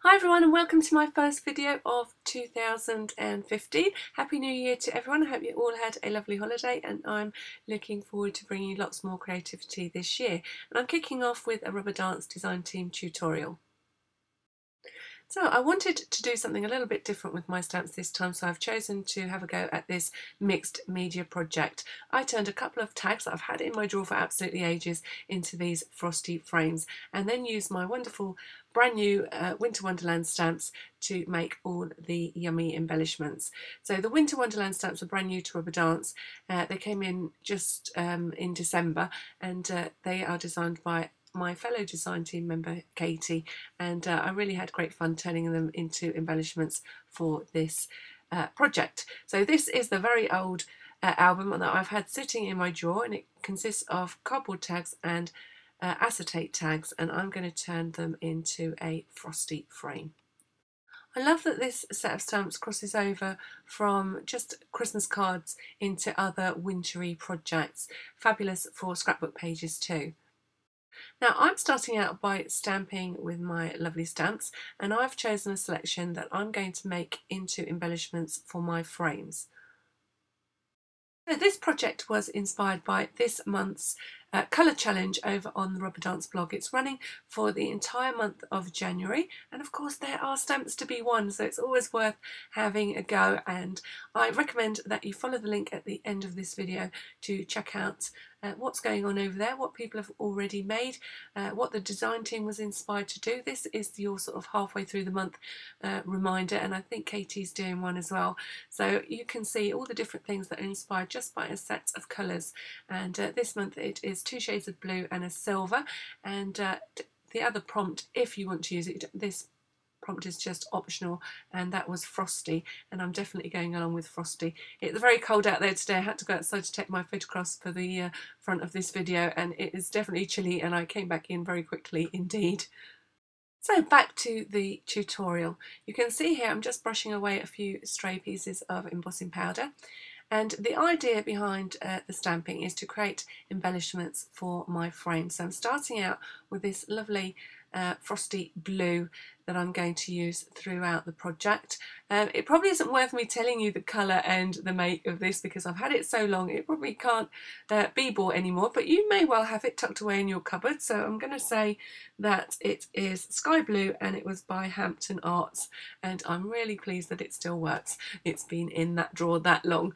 Hi everyone and welcome to my first video of 2015. Happy New Year to everyone. I hope you all had a lovely holiday and I'm looking forward to bringing you lots more creativity this year. And I'm kicking off with a rubber dance design team tutorial. So I wanted to do something a little bit different with my stamps this time, so I've chosen to have a go at this mixed media project. I turned a couple of tags that I've had in my drawer for absolutely ages into these Frosty frames and then used my wonderful brand new Winter Wonderland stamps to make all the yummy embellishments. So the Winter Wonderland stamps are brand new to Rubber Dance. They came in just in December and they are designed by my fellow design team member Katie, and I really had great fun turning them into embellishments for this project. So this is the very old album that I've had sitting in my drawer, and it consists of cardboard tags and acetate tags, and I'm going to turn them into a Frosty frame. I love that this set of stamps crosses over from just Christmas cards into other wintry projects. Fabulous for scrapbook pages too. Now I'm starting out by stamping with my lovely stamps, and I've chosen a selection that I'm going to make into embellishments for my frames. So this project was inspired by this month's colour challenge over on the Rubber Dance blog. It's running for the entire month of January, and of course there are stamps to be won, so it's always worth having a go, and I recommend that you follow the link at the end of this video to check out what's going on over there, what people have already made, what the design team was inspired to do. This is your sort of halfway through the month reminder, and I think Katie's doing one as well, so you can see all the different things that are inspired just by a set of colours. And this month it is 2 shades of blue and a silver, and the other prompt, if you want to use it, this prompt is just optional, and that was Frosty, and I'm definitely going along with Frosty. It's very cold out there today. I had to go outside to take my photographs for the front of this video, and it is definitely chilly, and I came back in very quickly indeed. So back to the tutorial. You can see here I'm just brushing away a few stray pieces of embossing powder. And the idea behind the stamping is to create embellishments for my frame. So I'm starting out with this lovely frosty blue that I'm going to use throughout the project. It probably isn't worth me telling you the colour and the make of this because I've had it so long it probably can't be bought anymore, but you may well have it tucked away in your cupboard. So I'm going to say that it is sky blue and it was by Hampton Arts, and I'm really pleased that it still works. It's been in that drawer that long.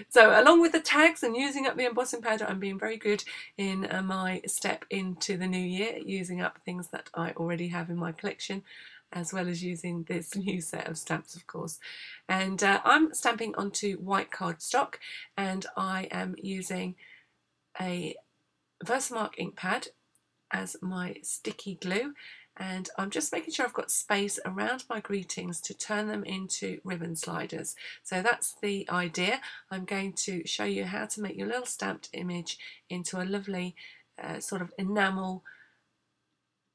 So along with the tags and using up the embossing powder, I'm being very good in my step into the new year, using up things that I already have in my collection, as well as using this new set of stamps, of course. And I'm stamping onto white cardstock, and I am using a Versamark ink pad as my sticky glue, and I'm just making sure I've got space around my greetings to turn them into ribbon sliders. So that's the idea. I'm going to show you how to make your little stamped image into a lovely sort of enamel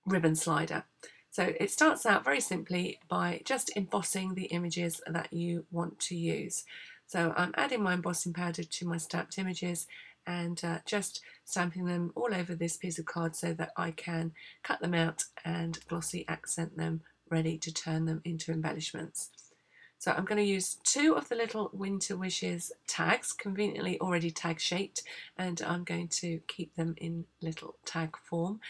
ribbon slider. So it starts out very simply by just embossing the images that you want to use. So I'm adding my embossing powder to my stamped images and just stamping them all over this piece of card so that I can cut them out and glossy accent them, ready to turn them into embellishments. So I'm going to use 2 of the little Winter Wishes tags, conveniently already tag shaped, and I'm going to keep them in little tag form.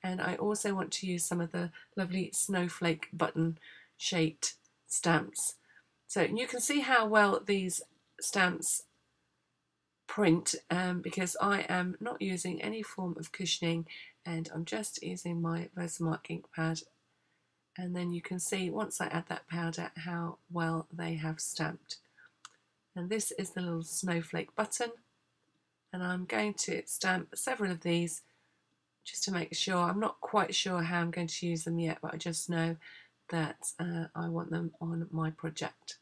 And I also want to use some of the lovely snowflake button shaped stamps. So you can see how well these stamps print because I am not using any form of cushioning, and I'm just using my Versamark ink pad, and then you can see once I add that powder how well they have stamped. And this is the little snowflake button, and I'm going to stamp several of these just to make sure. I'm not quite sure how I'm going to use them yet, but I just know that I want them on my project.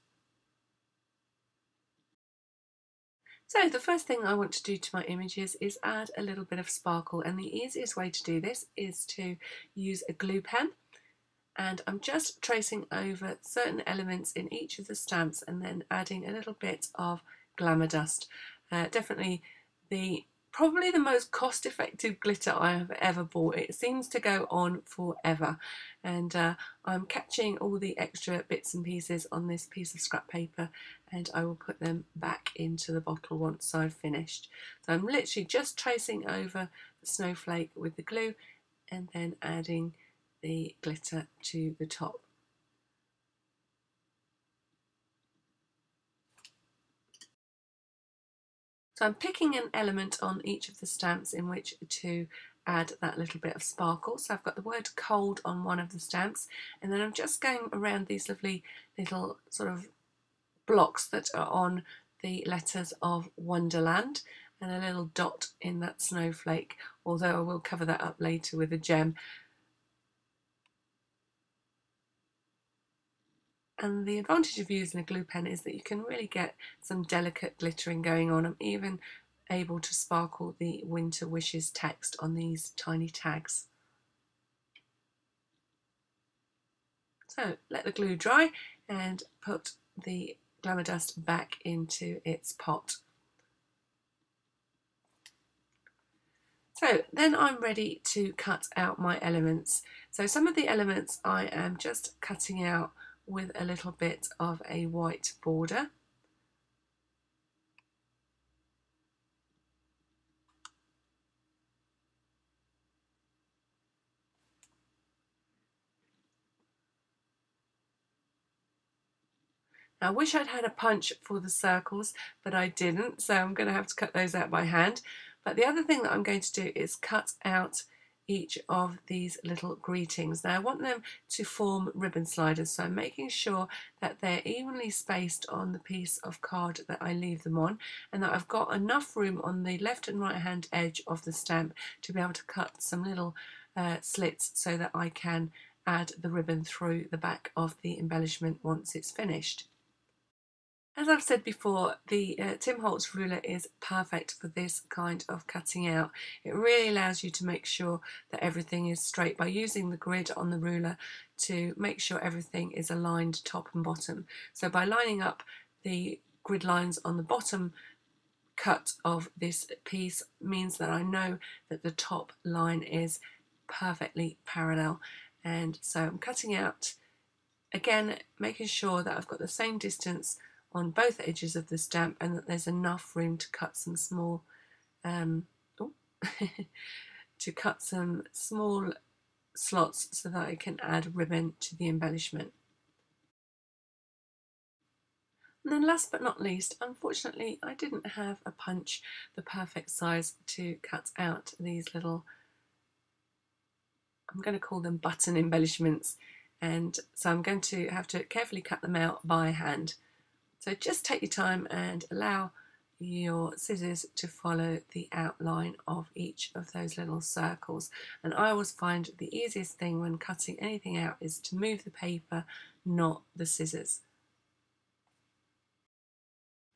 So the first thing I want to do to my images is add a little bit of sparkle, and the easiest way to do this is to use a glue pen, and I'm just tracing over certain elements in each of the stamps and then adding a little bit of glamour dust. Definitely the probably the most cost-effective glitter I have ever bought. It seems to go on forever, and I'm catching all the extra bits and pieces on this piece of scrap paper, and I will put them back into the bottle once I've finished. So I'm literally just tracing over the snowflake with the glue and then adding the glitter to the top. So I'm picking an element on each of the stamps in which to add that little bit of sparkle. So I've got the word cold on one of the stamps, and then I'm just going around these lovely little sort of blocks that are on the letters of Wonderland, and a little dot in that snowflake, although I will cover that up later with a gem. And the advantage of using a glue pen is that you can really get some delicate glittering going on. I'm even able to sparkle the Winter Wishes text on these tiny tags. So let the glue dry and put the glamour dust back into its pot. So then I'm ready to cut out my elements. So some of the elements I am just cutting out with a little bit of a white border. I wish I'd had a punch for the circles, but I didn't, so I'm going to have to cut those out by hand. But the other thing that I'm going to do is cut out each of these little greetings. Now I want them to form ribbon sliders, so I'm making sure that they're evenly spaced on the piece of card that I leave them on, and that I've got enough room on the left and right hand edge of the stamp to be able to cut some little slits so that I can add the ribbon through the back of the embellishment once it's finished. As I've said before, the Tim Holtz ruler is perfect for this kind of cutting out. It really allows you to make sure that everything is straight by using the grid on the ruler to make sure everything is aligned top and bottom. So by lining up the grid lines on the bottom cut of this piece means that I know that the top line is perfectly parallel. And so I'm cutting out, again, making sure that I've got the same distance on both edges of the stamp and that there's enough room to cut some small to cut some small slots so that I can add ribbon to the embellishment. And then last but not least, unfortunately I didn't have a punch the perfect size to cut out these little, I'm going to call them button embellishments, and so I'm going to have to carefully cut them out by hand. So just take your time and allow your scissors to follow the outline of each of those little circles. And I always find the easiest thing when cutting anything out is to move the paper, not the scissors.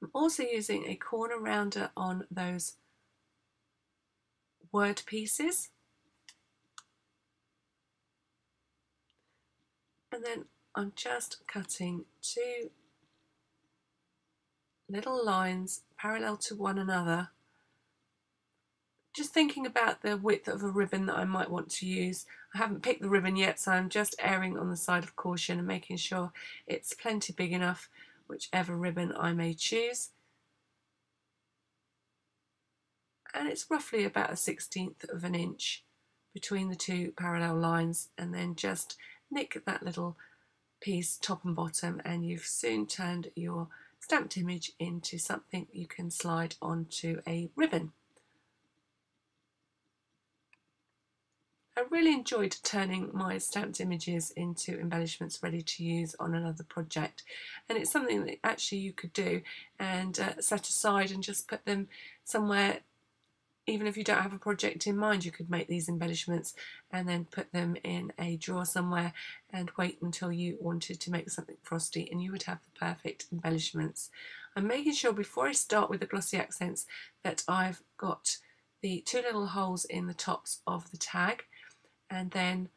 I'm also using a corner rounder on those word pieces. And then I'm just cutting two little lines parallel to one another, just thinking about the width of a ribbon that I might want to use. I haven't picked the ribbon yet, so I'm just erring on the side of caution and making sure it's plenty big enough, whichever ribbon I may choose. And it's roughly about 1/16 of an inch between the two parallel lines, and then just nick that little piece top and bottom, and you've soon turned your stamped image into something you can slide onto a ribbon. I really enjoyed turning my stamped images into embellishments ready to use on another project, and it's something that actually you could do and set aside and just put them somewhere. Even if you don't have a project in mind, you could make these embellishments and then put them in a drawer somewhere and wait until you wanted to make something frosty, and you would have the perfect embellishments. I'm making sure before I start with the glossy accents that I've got the two little holes in the tops of the tag, and then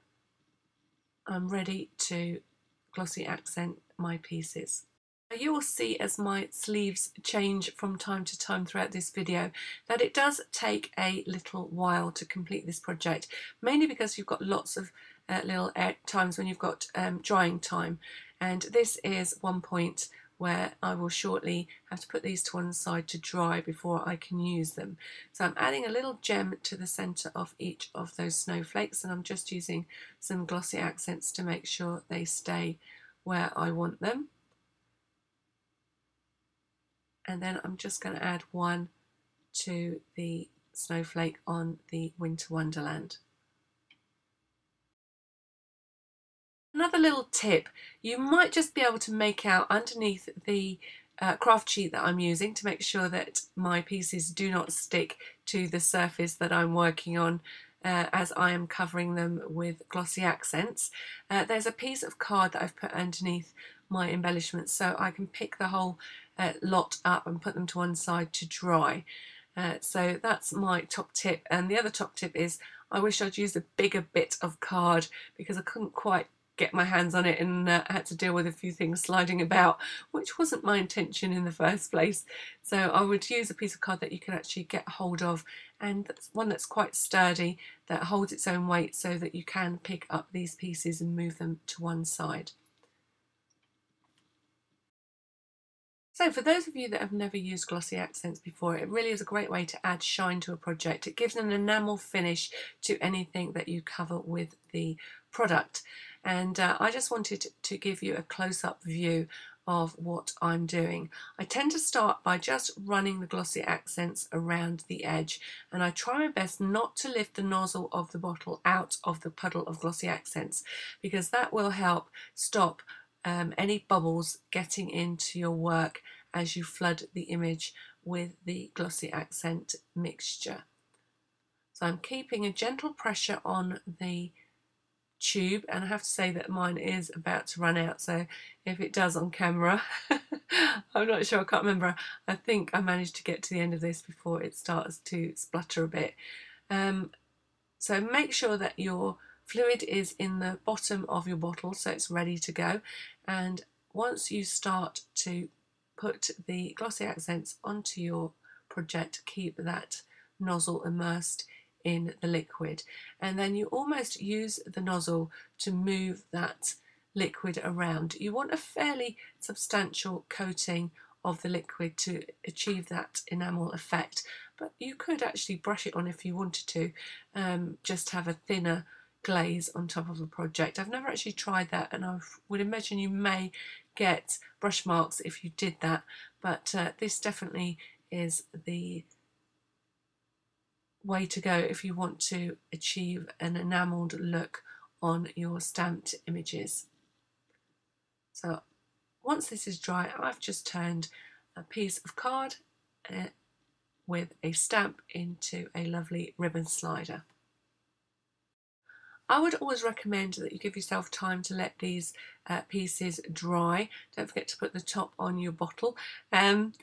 I'm ready to glossy accent my pieces. You will see as my sleeves change from time to time throughout this video that it does take a little while to complete this project, mainly because you've got lots of little times when you've got drying time, and this is one point where I will shortly have to put these to one side to dry before I can use them. So I'm adding a little gem to the centre of each of those snowflakes, and I'm just using some glossy accents to make sure they stay where I want them. And then I'm just going to add one to the snowflake on the Winter Wonderland. Another little tip, you might just be able to make out underneath the craft sheet that I'm using to make sure that my pieces do not stick to the surface that I'm working on as I am covering them with glossy accents. There's a piece of card that I've put underneath my embellishments so I can pick the whole lot up and put them to one side to dry. So that's my top tip, and the other top tip is I wish I'd used a bigger bit of card because I couldn't quite get my hands on it and had to deal with a few things sliding about, which wasn't my intention in the first place. So I would use a piece of card that you can actually get hold of, and that's one that's quite sturdy, that holds its own weight so that you can pick up these pieces and move them to one side. So for those of you that have never used glossy accents before, it really is a great way to add shine to a project. It gives an enamel finish to anything that you cover with the product. And I just wanted to give you a close-up view of what I'm doing. I tend to start by just running the glossy accents around the edge, and I try my best not to lift the nozzle of the bottle out of the puddle of glossy accents, because that will help stop any bubbles getting into your work as you flood the image with the glossy accent mixture. So I'm keeping a gentle pressure on the tube, and I have to say that mine is about to run out, so if it does on camera I'm not sure, I can't remember, I think I managed to get to the end of this before it starts to splutter a bit. So make sure that your fluid is in the bottom of your bottle so it's ready to go, and once you start to put the glossy accents onto your project, keep that nozzle immersed in the liquid, and then you almost use the nozzle to move that liquid around. You want a fairly substantial coating of the liquid to achieve that enamel effect, but you could actually brush it on if you wanted to, just have a thinner glaze on top of the project. I've never actually tried that, and I would imagine you may get brush marks if you did that, but this definitely is the way to go if you want to achieve an enamelled look on your stamped images. So once this is dry, I've just turned a piece of card with a stamp into a lovely ribbon slider. I would always recommend that you give yourself time to let these pieces dry. Don't forget to put the top on your bottle, and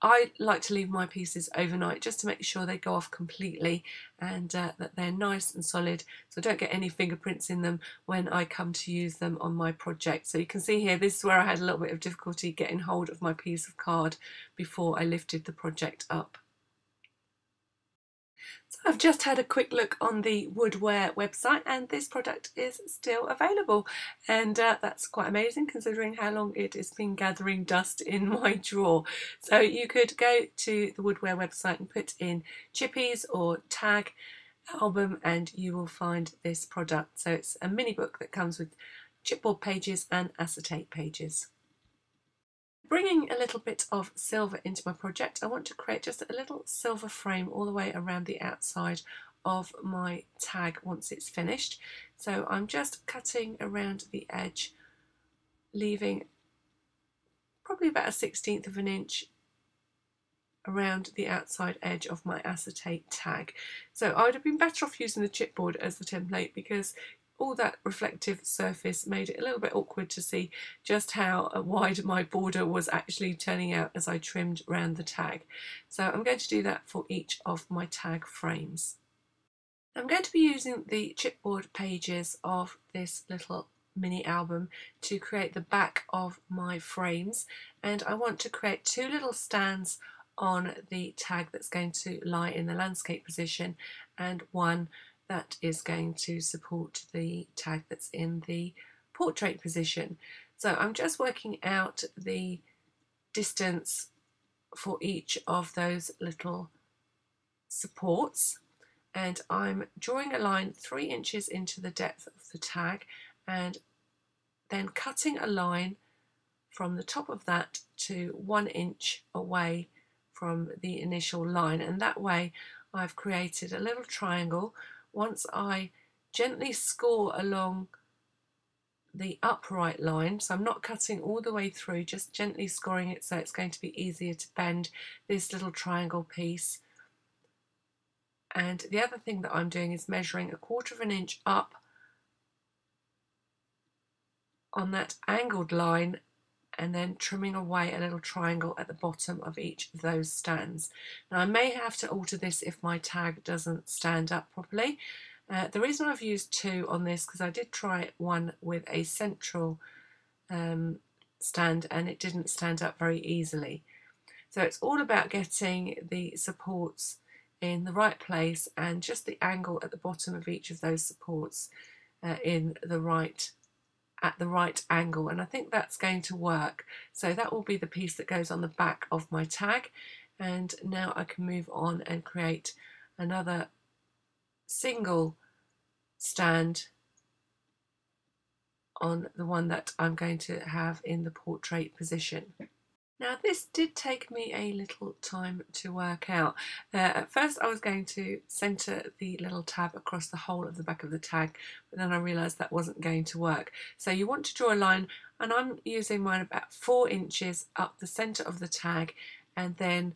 I like to leave my pieces overnight just to make sure they go off completely and that they're nice and solid, so I don't get any fingerprints in them when I come to use them on my project. So you can see here, this is where I had a little bit of difficulty getting hold of my piece of card before I lifted the project up. So I've just had a quick look on the Woodware website, and this product is still available, and that's quite amazing considering how long it has been gathering dust in my drawer. So you could go to the Woodware website and put in chippies or tag album and you will find this product. So it's a mini book that comes with chipboard pages and acetate pages. Bringing a little bit of silver into my project, I want to create just a little silver frame all the way around the outside of my tag once it's finished. So I'm just cutting around the edge, leaving probably about a 1/16 of an inch around the outside edge of my acetate tag. So I would have been better off using the chipboard as the template, because all that reflective surface made it a little bit awkward to see just how wide my border was actually turning out as I trimmed around the tag. So I'm going to do that for each of my tag frames. I'm going to be using the chipboard pages of this little mini album to create the back of my frames, and I want to create two little stands on the tag that's going to lie in the landscape position and one that is going to support the tag that's in the portrait position. So I'm just working out the distance for each of those little supports, and I'm drawing a line 3 inches into the depth of the tag and then cutting a line from the top of that to 1 inch away from the initial line, and that way I've created a little triangle. Once I gently score along the upright line, so I'm not cutting all the way through, just gently scoring it so it's going to be easier to bend this little triangle piece. And the other thing that I'm doing is measuring 1/4 inch up on that angled line and then trimming away a little triangle at the bottom of each of those stands. Now I may have to alter this if my tag doesn't stand up properly. The reason I've used 2 on this because I did try one with a central stand and it didn't stand up very easily. So it's all about getting the supports in the right place and just the angle at the bottom of each of those supports at the right angle, and I think that's going to work. So that will be the piece that goes on the back of my tag, and now I can move on and create another single stand on the one that I'm going to have in the portrait position. Now this did take me a little time to work out. At first I was going to centre the little tab across the whole of the back of the tag, but then I realised that wasn't going to work. So you want to draw a line, and I'm using mine about 4 inches up the centre of the tag, and then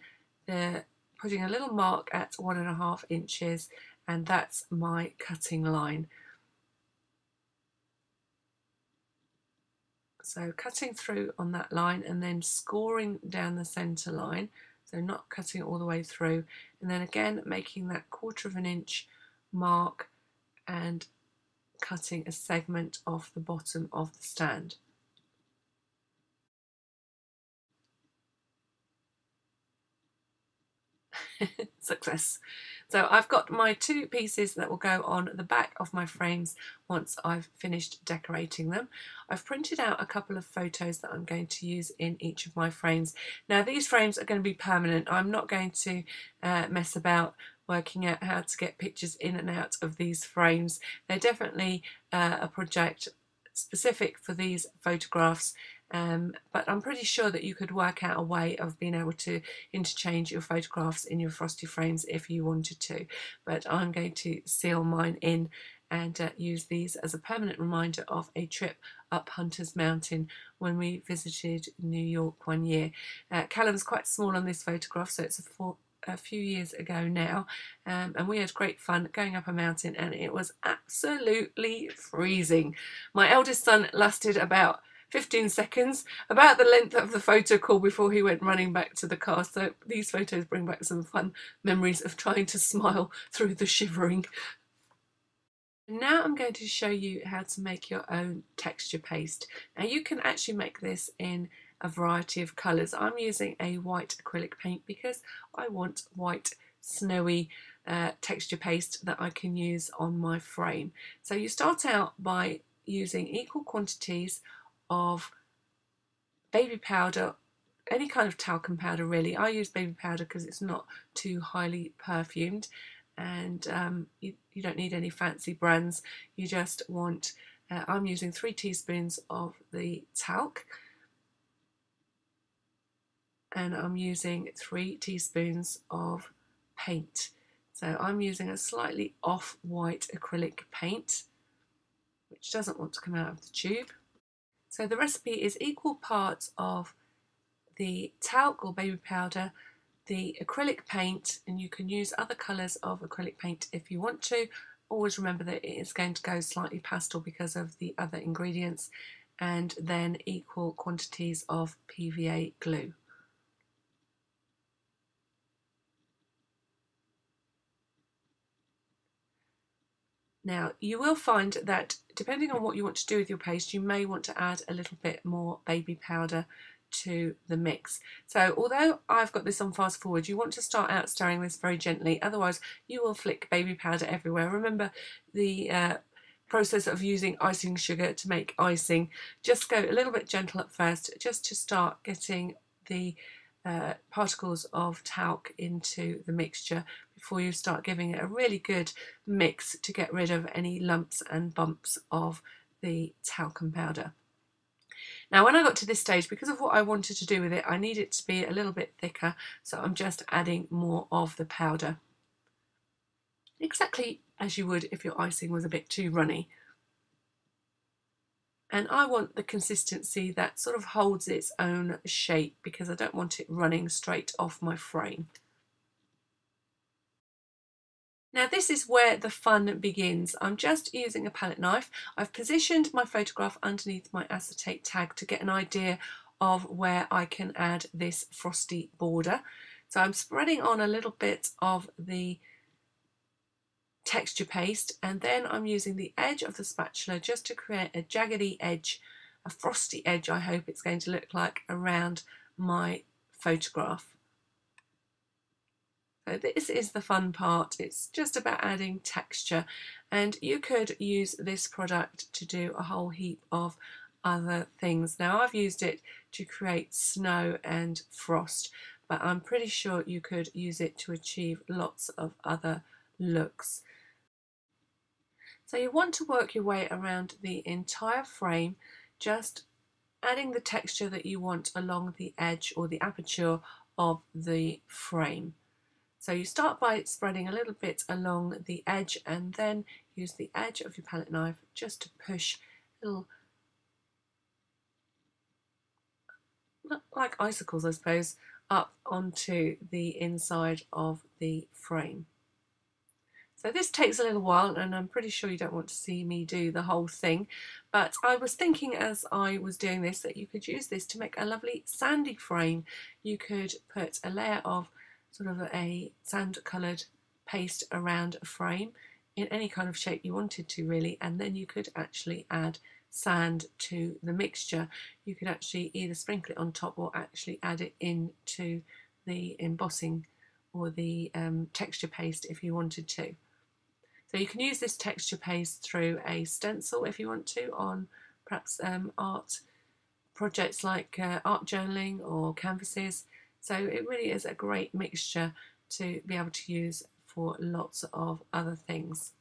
putting a little mark at 1.5 inches, and that's my cutting line. So cutting through on that line and then scoring down the centre line, so not cutting all the way through, and then again making that 1/4 inch mark and cutting a segment off the bottom of the stand. Success. So I've got my 2 pieces that will go on the back of my frames once I've finished decorating them. I've printed out a couple of photos that I'm going to use in each of my frames. Now these frames are going to be permanent. I'm not going to mess about working out how to get pictures in and out of these frames. They're definitely a project specific for these photographs. But I'm pretty sure that you could work out a way of being able to interchange your photographs in your Frosty frames if you wanted to. But I'm going to seal mine in and use these as a permanent reminder of a trip up Hunter's Mountain when we visited New York one year. Callum's quite small on this photograph, so it's a few years ago now, and we had great fun going up a mountain, and it was absolutely freezing. My eldest son lasted about 15 seconds, about the length of the photo call, before he went running back to the car. So these photos bring back some fun memories of trying to smile through the shivering. Now I'm going to show you how to make your own texture paste. Now you can actually make this in a variety of colours. I'm using a white acrylic paint because I want white snowy texture paste that I can use on my frame. So you start out by using equal quantities of baby powder, any kind of talcum powder really. I use baby powder because it's not too highly perfumed, and you don't need any fancy brands. You just want, I'm using 3 teaspoons of the talc, and I'm using 3 teaspoons of paint. So I'm using a slightly off-white acrylic paint, which doesn't want to come out of the tube. So the recipe is equal parts of the talc or baby powder, the acrylic paint, and you can use other colours of acrylic paint if you want to. Always remember that it is going to go slightly pastel because of the other ingredients, and then equal quantities of PVA glue. Now you will find that depending on what you want to do with your paste, you may want to add a little bit more baby powder to the mix. So although I've got this on fast forward, you want to start out stirring this very gently, otherwise you will flick baby powder everywhere. Remember the process of using icing sugar to make icing. Just go a little bit gentle at first, just to start getting the particles of talc into the mixture before you start giving it a really good mix to get rid of any lumps and bumps of the talcum powder. Now when I got to this stage, because of what I wanted to do with it, I need it to be a little bit thicker, so I'm just adding more of the powder. Exactly as you would if your icing was a bit too runny. And I want the consistency that sort of holds its own shape, because I don't want it running straight off my frame. Now this is where the fun begins. I'm just using a palette knife. I've positioned my photograph underneath my acetate tag to get an idea of where I can add this frosty border. So I'm spreading on a little bit of the texture paste, and then I'm using the edge of the spatula just to create a jaggedy edge, a frosty edge I hope it's going to look like, around my photograph. So this is the fun part. It's just about adding texture, and you could use this product to do a whole heap of other things. Now I've used it to create snow and frost, but I'm pretty sure you could use it to achieve lots of other looks. So you want to work your way around the entire frame, just adding the texture that you want along the edge or the aperture of the frame. So you start by spreading a little bit along the edge, and then use the edge of your palette knife just to push little, like icicles I suppose, up onto the inside of the frame. So this takes a little while, and I'm pretty sure you don't want to see me do the whole thing, but I was thinking as I was doing this that you could use this to make a lovely sandy frame. You could put a layer of sort of a sand coloured paste around a frame in any kind of shape you wanted to really, and then you could actually add sand to the mixture. You could actually either sprinkle it on top or actually add it into the embossing or the texture paste if you wanted to. So you can use this texture paste through a stencil if you want to, on perhaps art projects like art journaling or canvases. So it really is a great mixture to be able to use for lots of other things.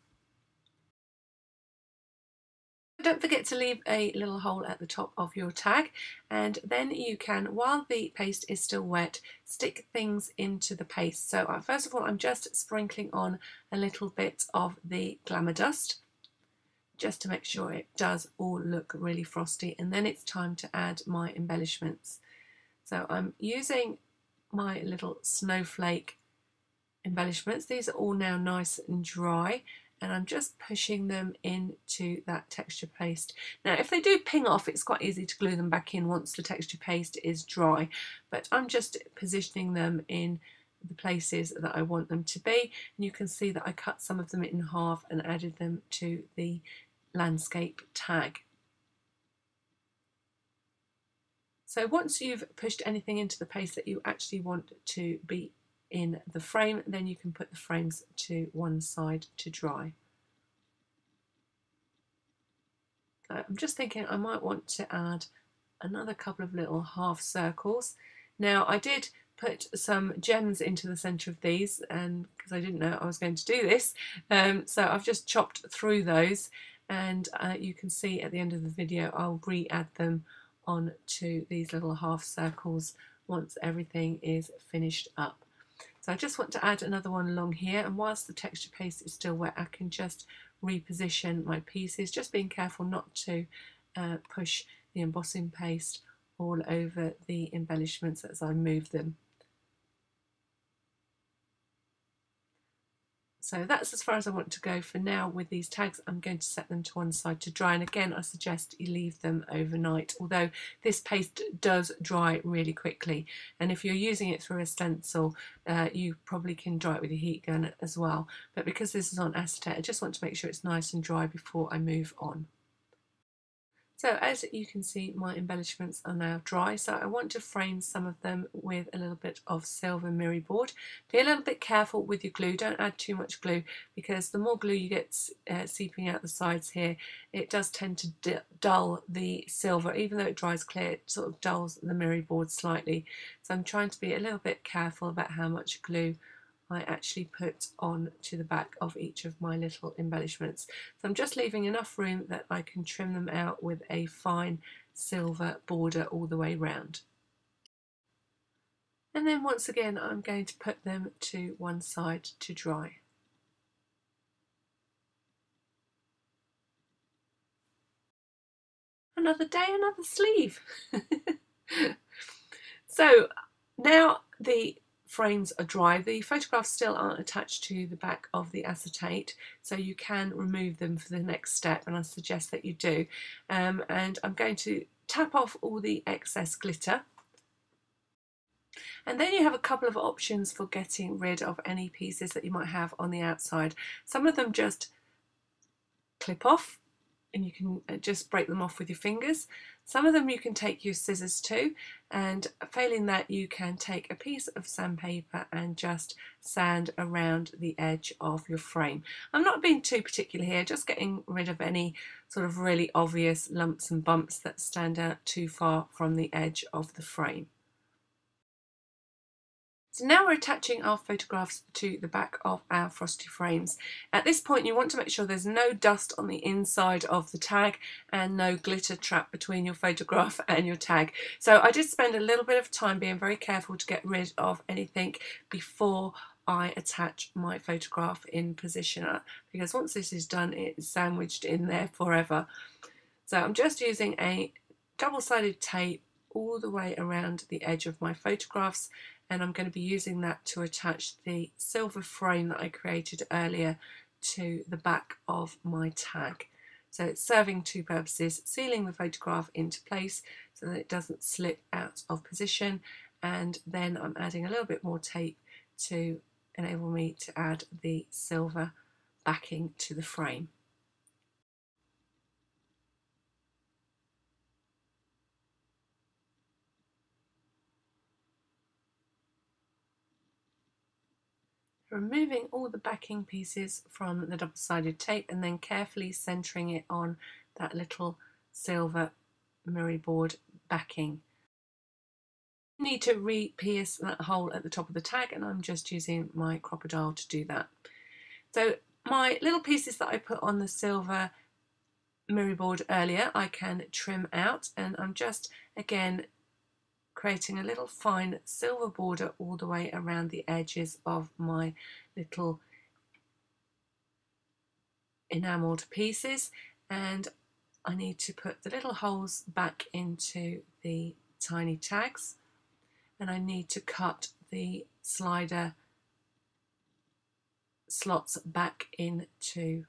Don't forget to leave a little hole at the top of your tag, and then you can, while the paste is still wet, stick things into the paste. So first of all, I'm just sprinkling on a little bit of the glamour dust, just to make sure it does all look really frosty, and then it's time to add my embellishments. So I'm using my little snowflake embellishments. These are all now nice and dry, and I'm just pushing them into that texture paste. Now if they do ping off, it's quite easy to glue them back in once the texture paste is dry, but I'm just positioning them in the places that I want them to be, and you can see that I cut some of them in half and added them to the landscape tag. So once you've pushed anything into the paste that you actually want to be in the frame, then you can put the frames to one side to dry. I'm just thinking I might want to add another couple of little half circles. Now I did put some gems into the centre of these, and because I didn't know I was going to do this, so I've just chopped through those, and you can see at the end of the video I'll re-add them onto these little half circles once everything is finished up. So I just want to add another one along here, and whilst the texture paste is still wet, I can just reposition my pieces, just being careful not to push the embossing paste all over the embellishments as I move them. So that's as far as I want to go for now with these tags. I'm going to set them to one side to dry, and again I suggest you leave them overnight, although this paste does dry really quickly, and if you're using it through a stencil you probably can dry it with your heat gun as well, but because this is on acetate I just want to make sure it's nice and dry before I move on. So as you can see, my embellishments are now dry, so I want to frame some of them with a little bit of silver mirror board. Be a little bit careful with your glue, don't add too much glue, because the more glue you get seeping out the sides here, it does tend to dull the silver. Even though it dries clear, it sort of dulls the mirror board slightly. So I'm trying to be a little bit careful about how much glue I actually put on to the back of each of my little embellishments. So I'm just leaving enough room that I can trim them out with a fine silver border all the way round. And then once again I'm going to put them to one side to dry. Another day, another sleeve. So now the frames are dry. The photographs still aren't attached to the back of the acetate, so you can remove them for the next step, and I suggest that you do. And I'm going to tap off all the excess glitter. And then you have a couple of options for getting rid of any pieces that you might have on the outside. Some of them just clip off and you can just break them off with your fingers. Some of them you can take your scissors to, and failing that you can take a piece of sandpaper and just sand around the edge of your frame. I'm not being too particular here, just getting rid of any sort of really obvious lumps and bumps that stand out too far from the edge of the frame. So now we're attaching our photographs to the back of our Frosty frames. At this point you want to make sure there's no dust on the inside of the tag and no glitter trap between your photograph and your tag. So I did spend a little bit of time being very careful to get rid of anything before I attach my photograph in position, because once this is done it's sandwiched in there forever. So I'm just using a double-sided tape all the way around the edge of my photographs, and I'm going to be using that to attach the silver frame that I created earlier to the back of my tag. So it's serving two purposes: sealing the photograph into place so that it doesn't slip out of position, and then I'm adding a little bit more tape to enable me to add the silver backing to the frame. Removing all the backing pieces from the double-sided tape and then carefully centering it on that little silver mirror board backing. You need to re-pierce that hole at the top of the tag, and I'm just using my crocodile to do that. So my little pieces that I put on the silver mirror board earlier I can trim out, and I'm just again creating a little fine silver border all the way around the edges of my little enamelled pieces, and I need to put the little holes back into the tiny tags, and I need to cut the slider slots back into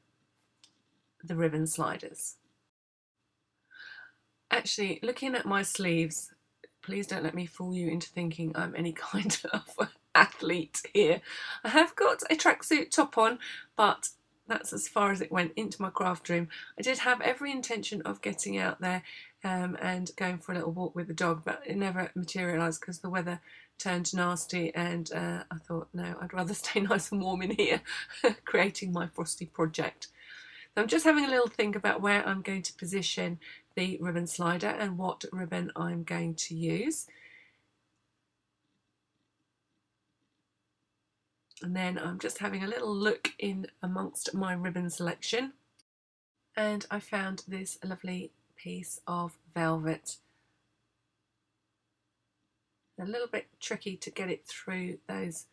the ribbon sliders. Actually, looking at my sleeves, please don't let me fool you into thinking I'm any kind of athlete here. I have got a tracksuit top on, but that's as far as it went into my craft room. I did have every intention of getting out there and going for a little walk with the dog, but it never materialised because the weather turned nasty, and I thought, no, I'd rather stay nice and warm in here creating my Frosty project. So I'm just having a little think about where I'm going to position the ribbon slider and what ribbon I'm going to use. And then I'm just having a little look in amongst my ribbon selection, and I found this lovely piece of velvet. A little bit tricky to get it through those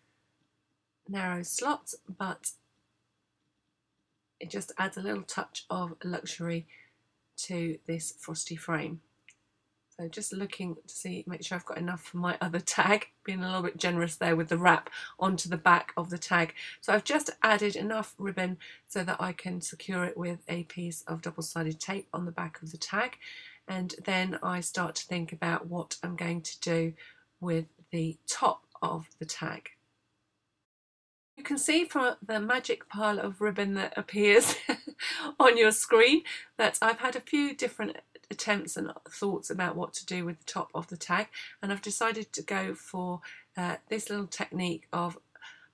narrow slots, but it just adds a little touch of luxury to this Frosty frame. So just looking to see, make sure I've got enough for my other tag, being a little bit generous there with the wrap onto the back of the tag. So I've just added enough ribbon so that I can secure it with a piece of double-sided tape on the back of the tag. And then I start to think about what I'm going to do with the top of the tag. You can see from the magic pile of ribbon that appears on your screen that I've had a few different attempts and thoughts about what to do with the top of the tag, and I've decided to go for this little technique of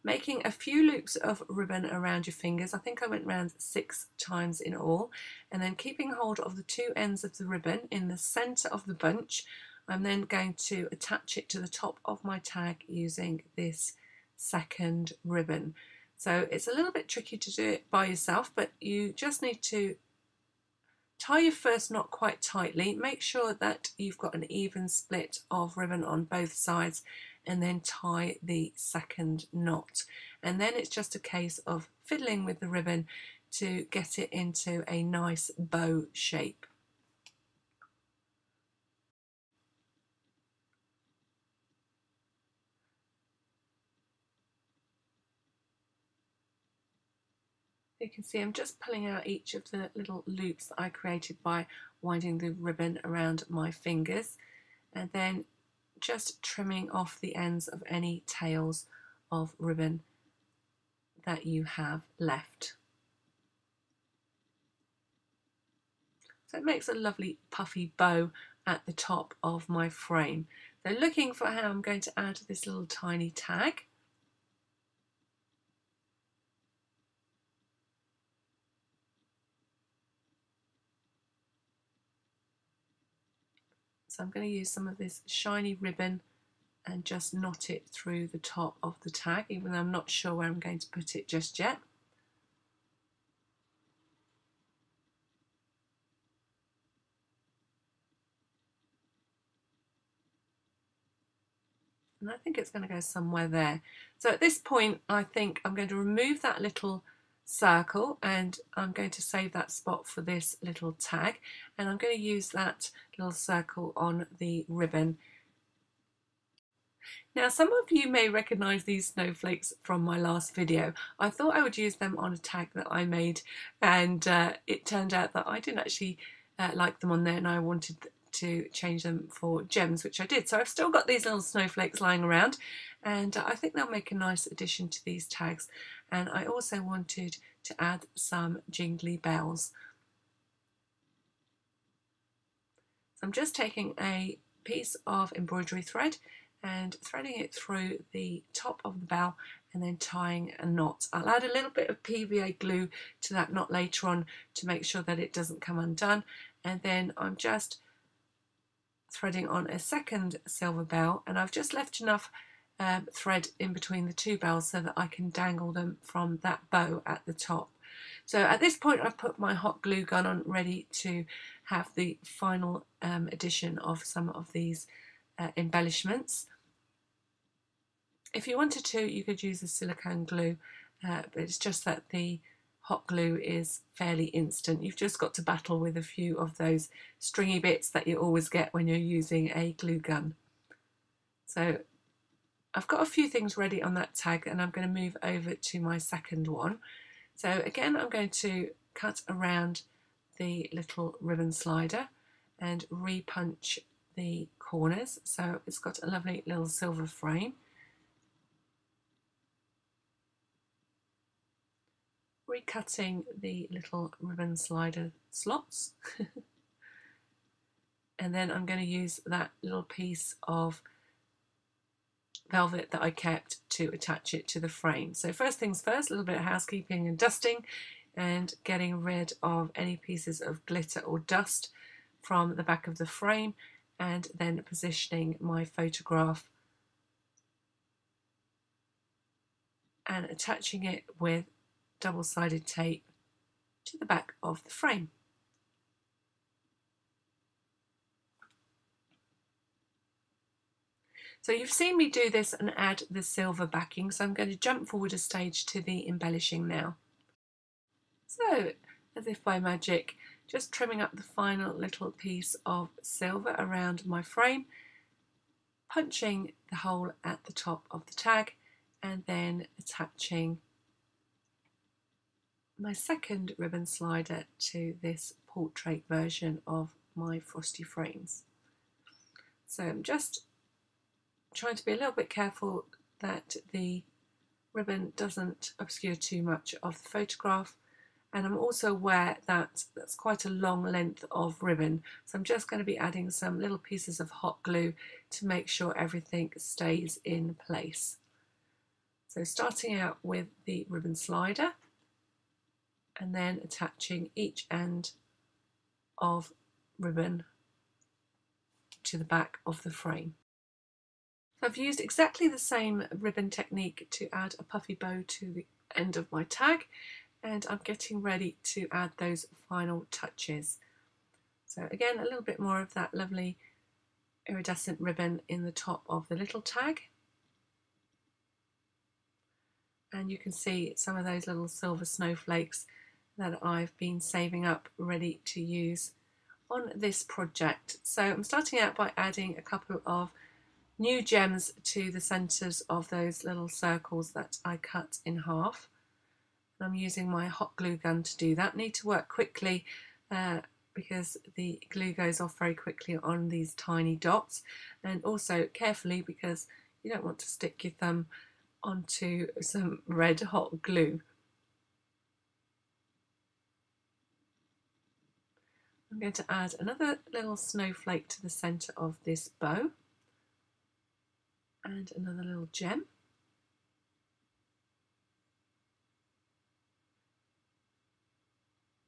making a few loops of ribbon around your fingers. I think I went around 6 times in all, and then keeping hold of the two ends of the ribbon in the centre of the bunch. I'm then going to attach it to the top of my tag using this second ribbon. So it's a little bit tricky to do it by yourself, but you just need to tie your first knot quite tightly, make sure that you've got an even split of ribbon on both sides, and then tie the second knot. And then it's just a case of fiddling with the ribbon to get it into a nice bow shape. You can see I'm just pulling out each of the little loops that I created by winding the ribbon around my fingers, and then just trimming off the ends of any tails of ribbon that you have left. So it makes a lovely puffy bow at the top of my frame. So looking for how I'm going to add this little tiny tag. So I'm going to use some of this shiny ribbon and just knot it through the top of the tag, even though I'm not sure where I'm going to put it just yet. And I think it's going to go somewhere there. So at this point, I think I'm going to remove that little circle, and I'm going to save that spot for this little tag, and I'm going to use that little circle on the ribbon. Now, some of you may recognise these snowflakes from my last video. I thought I would use them on a tag that I made, and it turned out that I didn't actually like them on there, and I wanted to change them for gems, which I did. So I've still got these little snowflakes lying around, and I think they'll make a nice addition to these tags. And I also wanted to add some jingly bells. So I'm just taking a piece of embroidery thread and threading it through the top of the bell and then tying a knot. I'll add a little bit of PVA glue to that knot later on to make sure that it doesn't come undone, and then I'm just threading on a second silver bell, and I've just left enough thread in between the two bells so that I can dangle them from that bow at the top. So at this point I've put my hot glue gun on, ready to have the final addition of some of these embellishments. If you wanted to, you could use a silicone glue, but it's just that the hot glue is fairly instant. You've just got to battle with a few of those stringy bits that you always get when you're using a glue gun. So I've got a few things ready on that tag, and I'm going to move over to my second one. So again, I'm going to cut around the little ribbon slider and re-punch the corners so it's got a lovely little silver frame. Recutting the little ribbon slider slots and then I'm going to use that little piece of velvet that I kept to attach it to the frame. So first things first, a little bit of housekeeping and dusting and getting rid of any pieces of glitter or dust from the back of the frame, and then positioning my photograph and attaching it with double-sided tape to the back of the frame. So you've seen me do this and add the silver backing, so I'm going to jump forward a stage to the embellishing now. So, as if by magic, just trimming up the final little piece of silver around my frame, punching the hole at the top of the tag, and then attaching my second ribbon slider to this portrait version of my Frosty frames. So I'm just trying to be a little bit careful that the ribbon doesn't obscure too much of the photograph, and I'm also aware that that's quite a long length of ribbon, so I'm just going to be adding some little pieces of hot glue to make sure everything stays in place. So starting out with the ribbon slider and then attaching each end of ribbon to the back of the frame. I've used exactly the same ribbon technique to add a puffy bow to the end of my tag, and I'm getting ready to add those final touches. So again, a little bit more of that lovely iridescent ribbon in the top of the little tag, and you can see some of those little silver snowflakes that I've been saving up ready to use on this project. So I'm starting out by adding a couple of new gems to the centres of those little circles that I cut in half. I'm using my hot glue gun to do that. Need to work quickly because the glue goes off very quickly on these tiny dots, and also carefully because you don't want to stick your thumb onto some red hot glue. I'm going to add another little snowflake to the centre of this bow and another little gem.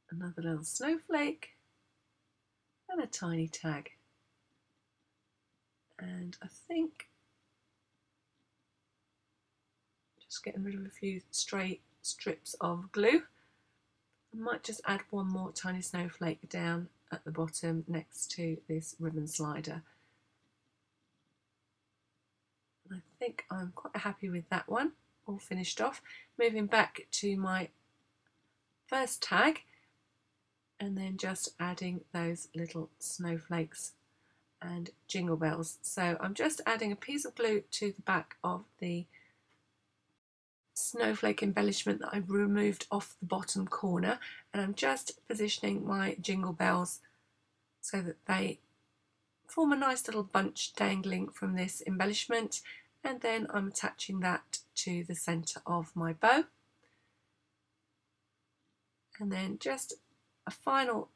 Another little snowflake and a tiny tag. And I think just getting rid of a few stray strips of glue. I might just add one more tiny snowflake down at the bottom next to this ribbon slider. I think I'm quite happy with that one, all finished off. Moving back to my first tag and then just adding those little snowflakes and jingle bells. So I'm just adding a piece of glue to the back of the snowflake embellishment that I've removed off the bottom corner, and I'm just positioning my jingle bells so that they form a nice little bunch dangling from this embellishment, and then I'm attaching that to the centre of my bow, and then just a final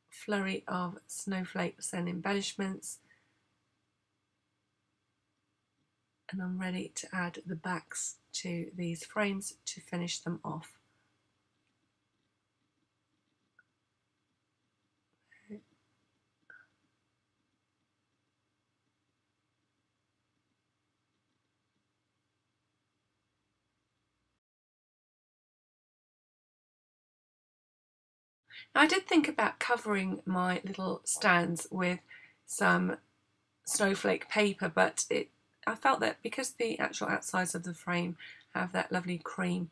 flurry of snowflakes and embellishments, and I'm ready to add the backs to these frames to finish them off. Now, I did think about covering my little stands with some snowflake paper, but I felt that because the actual outsides of the frame have that lovely cream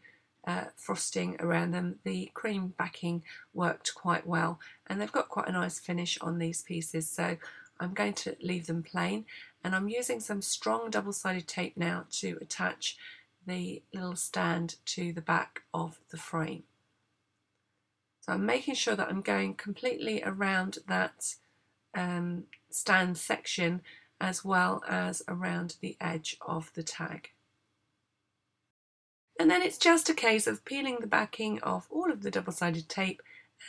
frosting around them, the cream backing worked quite well, and they've got quite a nice finish on these pieces, so I'm going to leave them plain, and I'm using some strong double-sided tape now to attach the little stand to the back of the frame. So I'm making sure that I'm going completely around that stand section as well as around the edge of the tag. And then it's just a case of peeling the backing off all of the double-sided tape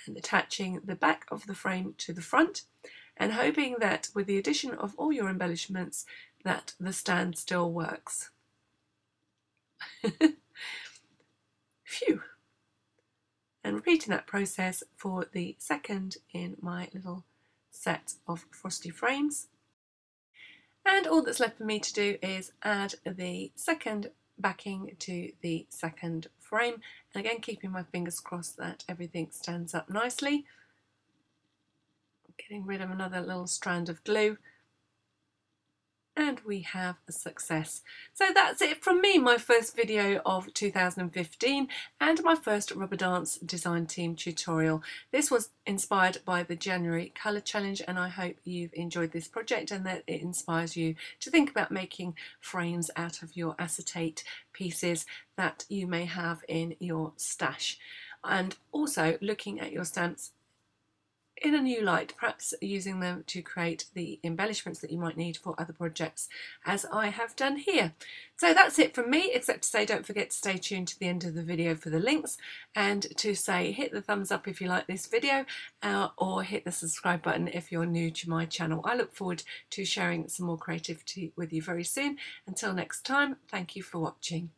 and attaching the back of the frame to the front, and hoping that with the addition of all your embellishments that the stand still works. Phew! And repeating that process for the second in my little set of Frosty frames. And all that's left for me to do is add the second backing to the second frame, and again keeping my fingers crossed that everything stands up nicely. Getting rid of another little strand of glue, and we have a success. So that's it from me, my first video of 2015 and my first rubber dance design team tutorial. This was inspired by the January colour challenge, and I hope you've enjoyed this project and that it inspires you to think about making frames out of your acetate pieces that you may have in your stash, and also looking at your stamps in a new light, perhaps using them to create the embellishments that you might need for other projects, as I have done here. So that's it from me, except to say don't forget to stay tuned to the end of the video for the links, and to say hit the thumbs up if you like this video, or hit the subscribe button if you're new to my channel. I look forward to sharing some more creativity with you very soon. Until next time, thank you for watching.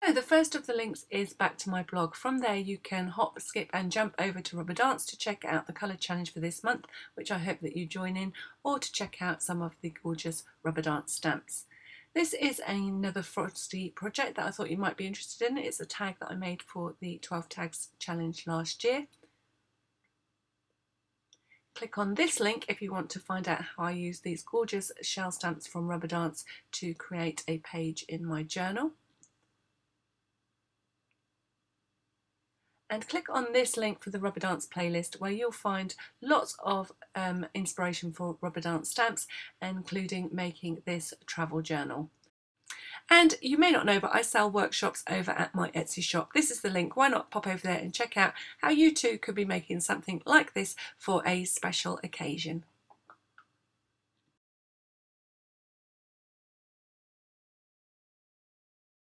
So the first of the links is back to my blog. From there you can hop, skip and jump over to Rubber Dance to check out the colour challenge for this month, which I hope that you join in, or to check out some of the gorgeous Rubber Dance stamps. This is another Frosty project that I thought you might be interested in. It's a tag that I made for the 12 tags challenge last year. Click on this link if you want to find out how I use these gorgeous shell stamps from Rubber Dance to create a page in my journal. And click on this link for the Rubber Dance playlist, where you'll find lots of inspiration for Rubber Dance stamps, including making this travel journal. And you may not know, but I sell workshops over at my Etsy shop. This is the link. Why not pop over there and check out how you too could be making something like this for a special occasion.